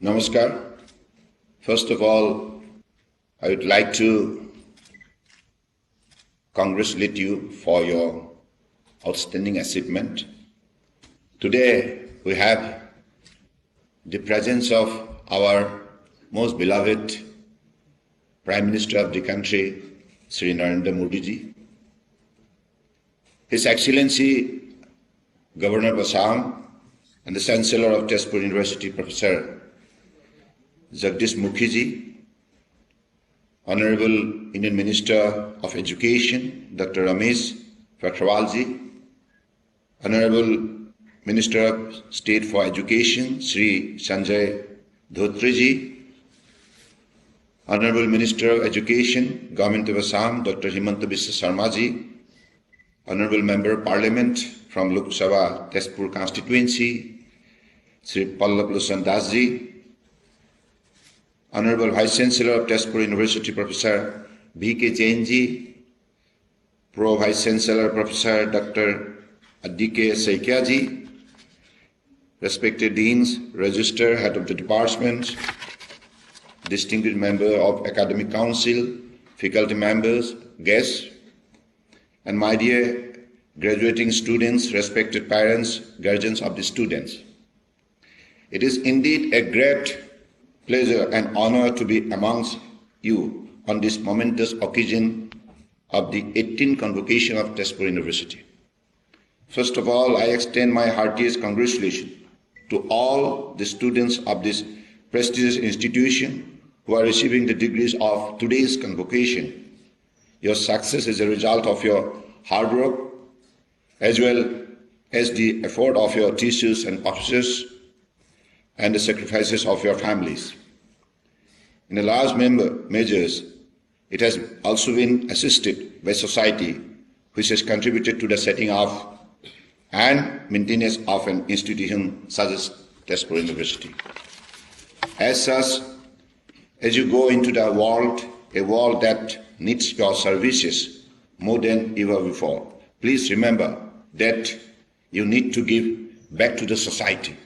Namaskar. First of all, I would like to congratulate you for your outstanding achievement. Today, we have the presence of our most beloved Prime Minister of the country, Sri Narendra Modi ji. His Excellency, Governor of Assam and the Chancellor of Tezpur University, Professor Jagdish Mukhi ji, Honorable Indian Minister of Education, Dr. Ramesh Potwal ji, Honorable Minister of State for Education, Sri Sanjay Dhotri ji, Honorable Minister of Education, Government of Assam, Dr. Himanta Biswa Sarma ji, Honorable Member of Parliament from Lok Sabha Tezpur constituency, Sri Pallab Losan Das ji, Honorable Vice Chancellor of Tezpur University, Professor B.K. Jain ji, Pro Vice Chancellor Professor Dr. Adike Saikia ji, respected Deans, Register, Head of the Department, distinguished member of Academic Council, faculty members, guests, and my dear graduating students, respected parents, guardians of the students. It is indeed a great pleasure and honor to be amongst you on this momentous occasion of the 18th Convocation of Tezpur University. First of all, I extend my heartiest congratulations to all the students of this prestigious institution who are receiving the degrees of today's Convocation. Your success is a result of your hard work as well as the effort of your teachers and officers and the sacrifices of your families. In a large measures, it has also been assisted by society, which has contributed to the setting up and maintenance of an institution such as Tezpur University. As such, as you go into the world, a world that needs your services more than ever before, please remember that you need to give back to the society.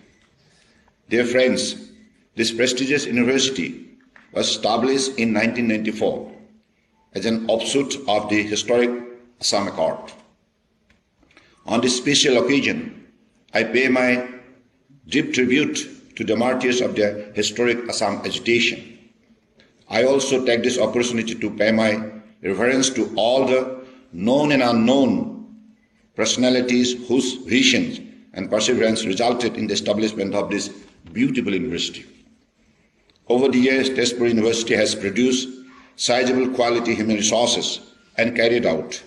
Dear friends, this prestigious university was established in 1994 as an offshoot of the historic Assam Accord. On this special occasion, I pay my deep tribute to the martyrs of the historic Assam agitation. I also take this opportunity to pay my reverence to all the known and unknown personalities whose visions and perseverance resulted in the establishment of this beautiful university. Over the years, Tezpur University has produced sizable quality human resources and carried out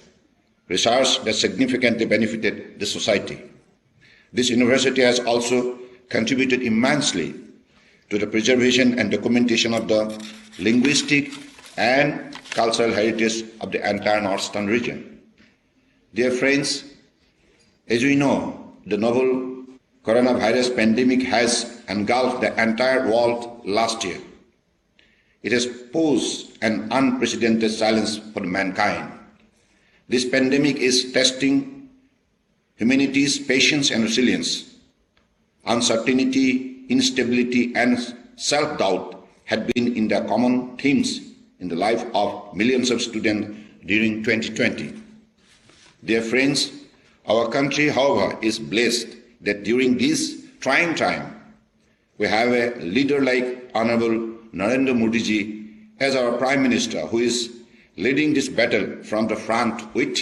research that significantly benefited the society. This university has also contributed immensely to the preservation and documentation of the linguistic and cultural heritage of the entire northeastern region. Dear friends, as we know, the novel coronavirus pandemic has engulfed the entire world last year. It has posed an unprecedented challenge for mankind. This pandemic is testing humanity's patience and resilience. Uncertainty, instability, and self-doubt had been in the common themes in the life of millions of students during 2020. Dear friends, our country, however, is blessed that during this trying time, we have a leader like Honorable Narendra Modi ji as our Prime Minister, who is leading this battle from the front with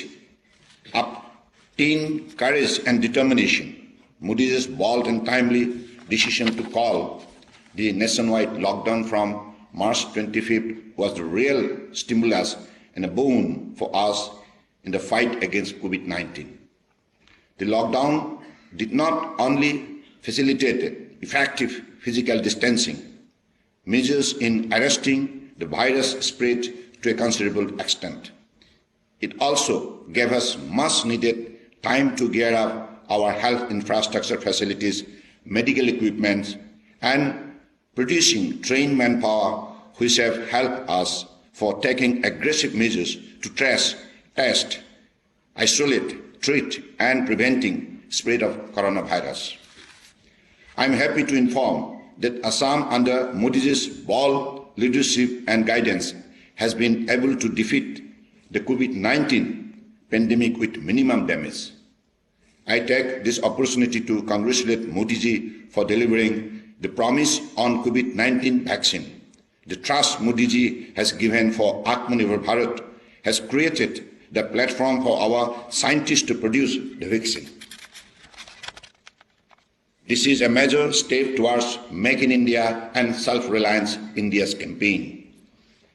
obtained courage and determination. Modi's bold and timely decision to call the nationwide lockdown from March 25th was the real stimulus and a boon for us in the fight against COVID-19. The lockdown did not only facilitate effective physical distancing, measures in arresting the virus spread to a considerable extent. It also gave us much needed time to gear up our health infrastructure facilities, medical equipment, and producing trained manpower which have helped us for taking aggressive measures to trace, test, isolate, treat, and preventing spread of coronavirus. I am happy to inform that Assam under Modi's bold leadership and guidance has been able to defeat the COVID-19 pandemic with minimum damage. I take this opportunity to congratulate Modi for delivering the promise on COVID-19 vaccine. The trust Modi has given for Atmanirbhar Bharat has created the platform for our scientists to produce the vaccine. This is a major step towards Make in India and Self-Reliance India's campaign.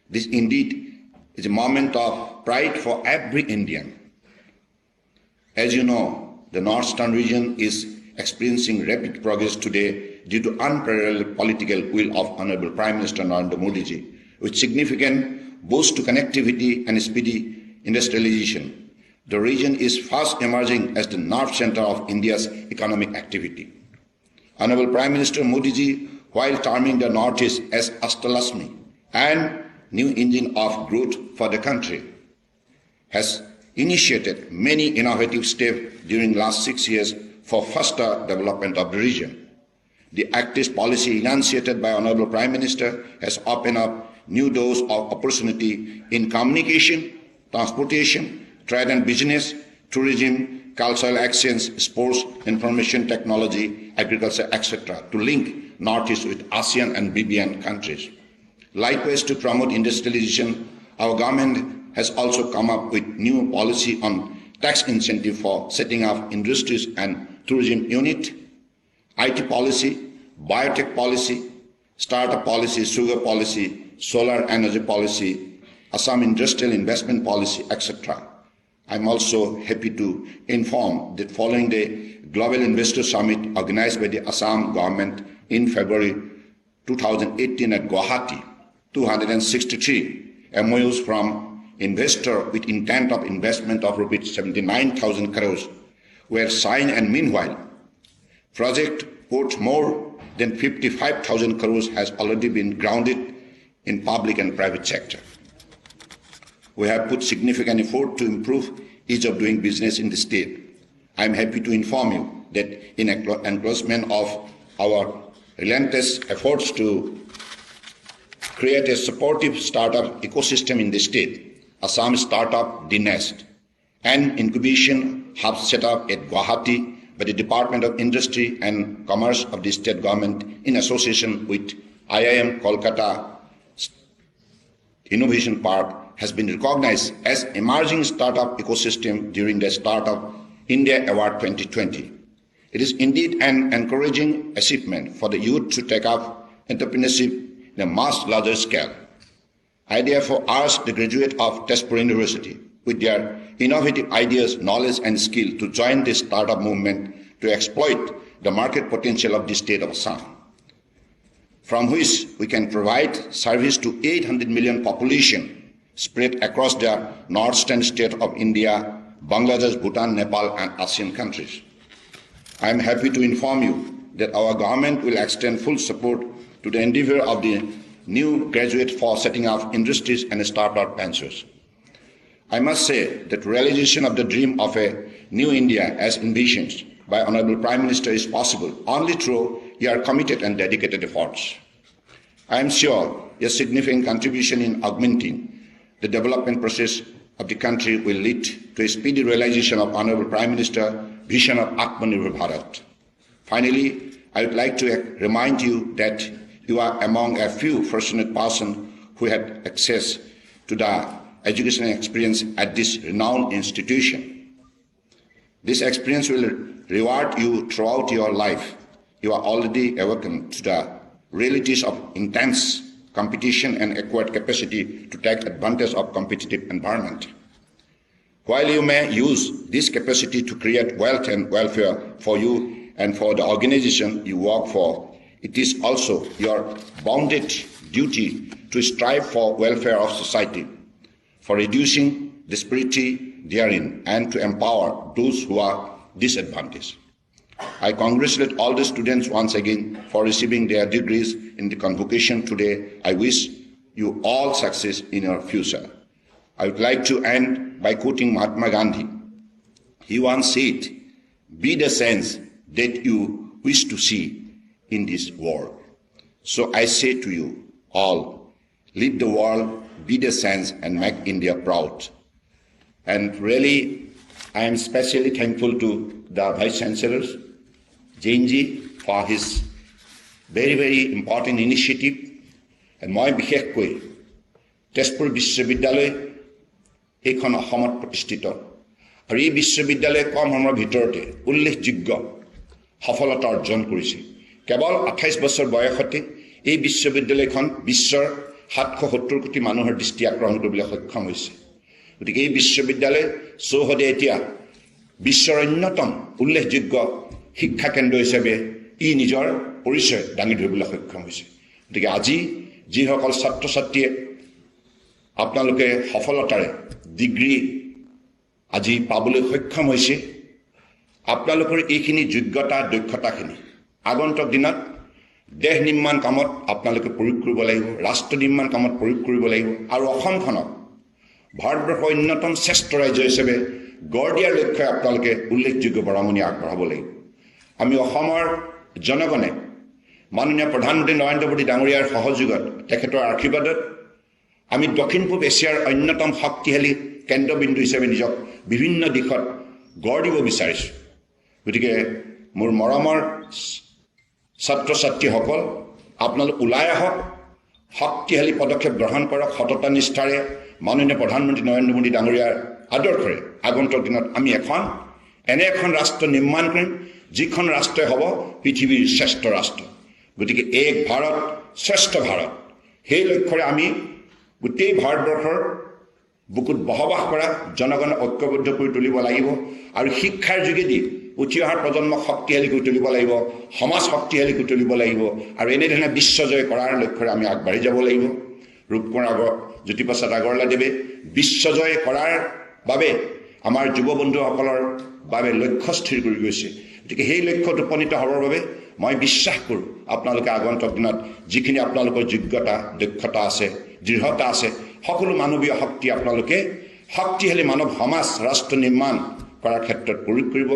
This indeed is a moment of pride for every Indian. As you know, the Northeastern region is experiencing rapid progress today due to unparalleled political will of Honorable Prime Minister Narendra Modi, with significant boost to connectivity and speedy industrialization. The region is fast emerging as the north center of India's economic activity. Honorable Prime Minister Modi, while terming the Northeast as Ashtalasmi and new engine of growth for the country, has initiated many innovative steps during the last 6 years for faster development of the region. The active policy enunciated by Honorable Prime Minister has opened up new doors of opportunity in communication, transportation, trade and business, tourism, cultural exchange, sports, information technology, agriculture, etc., to link Northeast with ASEAN and BBN countries. Likewise, to promote industrialization, our government has also come up with new policy on tax incentive for setting up industries and tourism unit, IT policy, biotech policy, startup policy, sugar policy, solar energy policy, Assam industrial investment policy, etc. I'm also happy to inform that following the Global Investor Summit organized by the Assam government in February 2018 at Guwahati, 263 MOUs from investor with intent of investment of rupees 79,000 crores were signed, and meanwhile, project worth more than 55,000 crores has already been grounded in public and private sector. We have put significant effort to improve ease of doing business in the state. I am happy to inform you that in endorsement of our relentless efforts to create a supportive startup ecosystem in the state, Assam Startup DNEST, an incubation hub set up at Guwahati by the Department of Industry and Commerce of the state government in association with IIM Kolkata Innovation Park, has been recognized as emerging startup ecosystem during the Startup India Award 2020. It is indeed an encouraging achievement for the youth to take up entrepreneurship in a much larger scale. I therefore ask the graduates of Tezpur University with their innovative ideas, knowledge and skill to join this startup movement to exploit the market potential of the state of Assam, from which we can provide service to 800 million population spread across the northeastern state of India, Bangladesh, Bhutan, Nepal and ASEAN countries. I am happy to inform you that our government will extend full support to the endeavor of the new graduates for setting up industries and startup ventures. I must say that realization of the dream of a new India as envisioned by Honorable Prime Minister is possible only through your committed and dedicated efforts. I am sure your significant contribution in augmenting the development process of the country will lead to a speedy realization of Honorable Prime Minister's vision of Atmanirbhar Bharat. Finally, I would like to remind you that you are among a few fortunate persons who had access to the educational experience at this renowned institution. This experience will reward you throughout your life. You are already awakened to the realities of intense competition and acquired capacity to take advantage of competitive environment. While you may use this capacity to create wealth and welfare for you and for the organization you work for, it is also your bounded duty to strive for welfare of society, for reducing disparity therein, and to empower those who are disadvantaged. I congratulate all the students once again for receiving their degrees in the convocation today. I wish you all success in your future. I would like to end by quoting Mahatma Gandhi. He once said, "Be the sense that you wish to see in this world." So I say to you all, lead the world, be the sense, and make India proud. And really, I am especially thankful to the Vice Chancellors, Jainji, for his very, very important initiative. And মই বিশেষকৈ তেজপুৰ বিশ্ববিদ্যালয় এইখন অসমত প্ৰতিষ্ঠিত আৰু এই বিশ্ববিদ্যালয়ে কম সময়ৰ ভিতৰতে উল্লেখযোগ্য সফলতা অৰ্জন কৰিছে কেৱল 28 বছৰ বয়সতে এই বিশ্ববিদ্যালয়খন বিশ্বৰ 770 কোটি মানুহৰ দৃষ্টি আকৰ্ষণ কৰিবলৈ সক্ষম হৈছে গতিকে এই বিশ্ববিদ্যালয় চৌহদে এতিয়া বিশ্বৰ অন্যতম উল্লেখযোগ্য শিক্ষা কেন্দ্ৰ হিচাপে ই নিজৰ পৰিচয় দাঙি ধৰিবলৈ সক্ষম হৈছে গতিকে আজি যিসকল ছাত্ৰ ছাত্ৰীয়ে আপোনালোকে সফলতাৰে ডিগ্ৰী আজি পাবলৈ সক্ষম হৈছে আপোনালোকৰ এইখিনি যোগ্যতা দক্ষতাখিনি আগন্তুক দিনত দেশ নিৰ্মাণ কামত আপোনালোকে প্ৰয়োগ কৰিব লাগিব ৰাষ্ট্ৰ নিৰ্মাণ কামত প্ৰয়োগ কৰিব লাগিব আৰু অসমখনক ভাৰতবৰ্ষৰ অন্যতম শ্ৰেষ্ঠ ৰাজ্য হিচাপে গঢ় দিয়াৰ লক্ষ্যে আপোনালোকে উল্লেখযোগ্য বৰঙণি আগবঢ়াব লাগিব আমি অসমৰ জনগণে মাননীয় প্ৰধানমন্ত্ৰী নৰেন্দ্ৰ মোদী ডাঙৰীয়াৰ সহযোগত তেখেতৰ আশীৰ্বাদত আমি দক্ষিণ পূব এছিয়াৰ অন্যতম শক্তিশালী কেন্দ্ৰবিন্দু হিচাপে নিজক বিভিন্ন দিশত গঢ় দিব বিচাৰিছোঁ গতিকে মোৰ মৰমৰ ছাত্ৰ ছাত্ৰীসকল আপোনালোক ওলাই আহক শক্তিশালী পদক্ষেপ গ্ৰহণ কৰক সততা নিষ্ঠাৰে মাননীয় প্ৰধানমন্ত্ৰী নৰেন্দ্ৰ মোদী ডাঙৰীয়াৰ আদৰ্শৰে আগন্তুক দিনত আমি এনে এখন ৰাষ্ট্ৰ নিৰ্মাণ কৰিম যিখন ৰাষ্ট্ৰই হ'ব পৃথিৱীৰ শ্ৰেষ্ঠ ৰাষ্ট্ৰ গতিকে এক ভাৰত শ্ৰেষ্ঠ ভাৰত সেই লক্ষ্যৰে আমি গোটেই ভাৰতবৰ্ষৰ বুকুত বসবাস কৰা জনগণক ঐক্যবদ্ধ কৰি তুলিব লাগিব আৰু শিক্ষাৰ যোগেদি উঠি অহাৰ প্ৰজন্মক শক্তিশালী কৰি তুলিব লাগিব সমাজ শক্তিশালী কৰি তুলিব লাগিব আৰু এনেধৰণে বিশ্বজয় কৰাৰ লক্ষ্যৰে আমি আগবাঢ়ি যাব লাগিব ৰূপকুমাৰ জ্যোতিপ্ৰসাদ আগৰৱালাদেৱে বিশ্বজয় কৰাৰ বাবে আমাৰ যুৱ বন্ধুসকলৰ বাবে লক্ষ্য স্থিৰ কৰি গৈছে গতিকে সেই লক্ষ্যত উপনীত হ'বৰ বাবে মই বিশ্বাস কৰোঁ আপোনালোকে আগন্তুক দিনত যিখিনি আপোনালোকৰ যোগ্যতা দক্ষতা আছে দৃঢ়তা আছে সকলো মানৱীয় শক্তি আপোনালোকে শক্তিশালী মানৱ সমাজ ৰাষ্ট্ৰ নিৰ্মাণ কৰাৰ ক্ষেত্ৰত প্ৰয়োগ কৰিব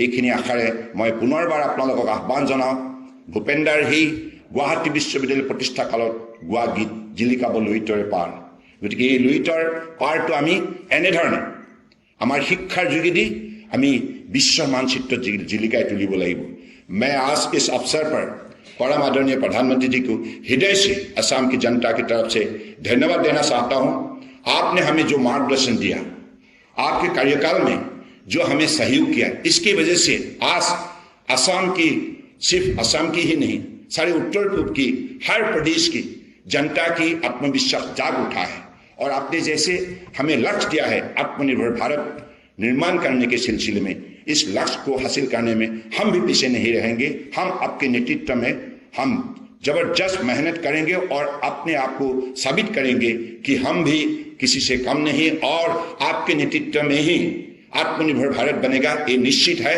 এইখিনি আশাৰে মই পুনৰবাৰ আপোনালোকক আহ্বান জনাওঁ ভূপেন্দাৰ সেই গুৱাহাটী বিশ্ববিদ্যালয় প্ৰতিষ্ঠা কালত গোৱা গীত জিলিকাব লুইতৰে পাৰ গতিকে এই লুইতৰ পাৰটো আমি এনেধৰণে আমাৰ শিক্ষাৰ যোগেদি আমি বিশ্ব মানচিত্ৰত জিলিকাই তুলিব লাগিব मैं आज इस अवसर पर परम आदरणीय प्रधानमंत्री जी को हृदय से असम की जनता की तरफ से धन्यवाद देना चाहता हूं आपने हमें जो मार्गदर्शन दिया आपके कार्यकाल में जो हमें सहयोग किया इसकी वजह से आज असम की सिर्फ असम की ही नहीं सारे उत्तर पूर्व की हर प्रदेश की जनता की आत्मविश्वास जाग उठा है और आपने जैसे हमें लक्ष्य दिया है आत्मनिर्भर भारत निर्माण करने के सिलसिले में इस लक्ष्य को हासिल करने में हम भी पीछे नहीं रहेंगे हम आपके नेतृत्व में हम जबरदस्त मेहनत करेंगे और अपने आप को साबित करेंगे कि हम भी किसी से कम नहीं और आपके नेतृत्व में ही आत्मनिर्भर भारत बनेगा ये निश्चित है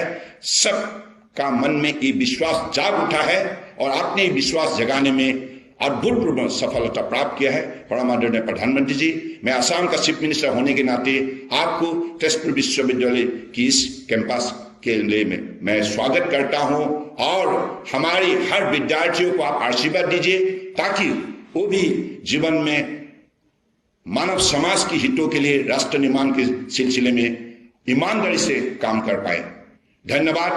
सबका मन में ये विश्वास जाग उठा है और आपने ये विश्वास जगाने में अद्भुतपूर्व सफलता प्राप्त किया है परम आदरणीय प्रधानमंत्री जी मैं असम का चीफ मिनिस्टर होने के नाते आपको तेजपुर विश्वविद्यालय की इस कैंपस के लिए मैं स्वागत करता हूं और हमारे हर विद्यार्थियों को आप आशीर्वाद दीजिए ताकि वो भी जीवन में मानव समाज की हितों के लिए राष्ट्र निर्माण के सिलसिले में ईमानदारी से काम कर पाए धन्यवाद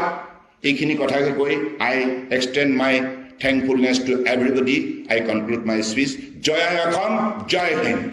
এইখিনি কথাকে কৈ I extend my thankfulness to everybody. I conclude my speech. Jai Assam, Jai Hind.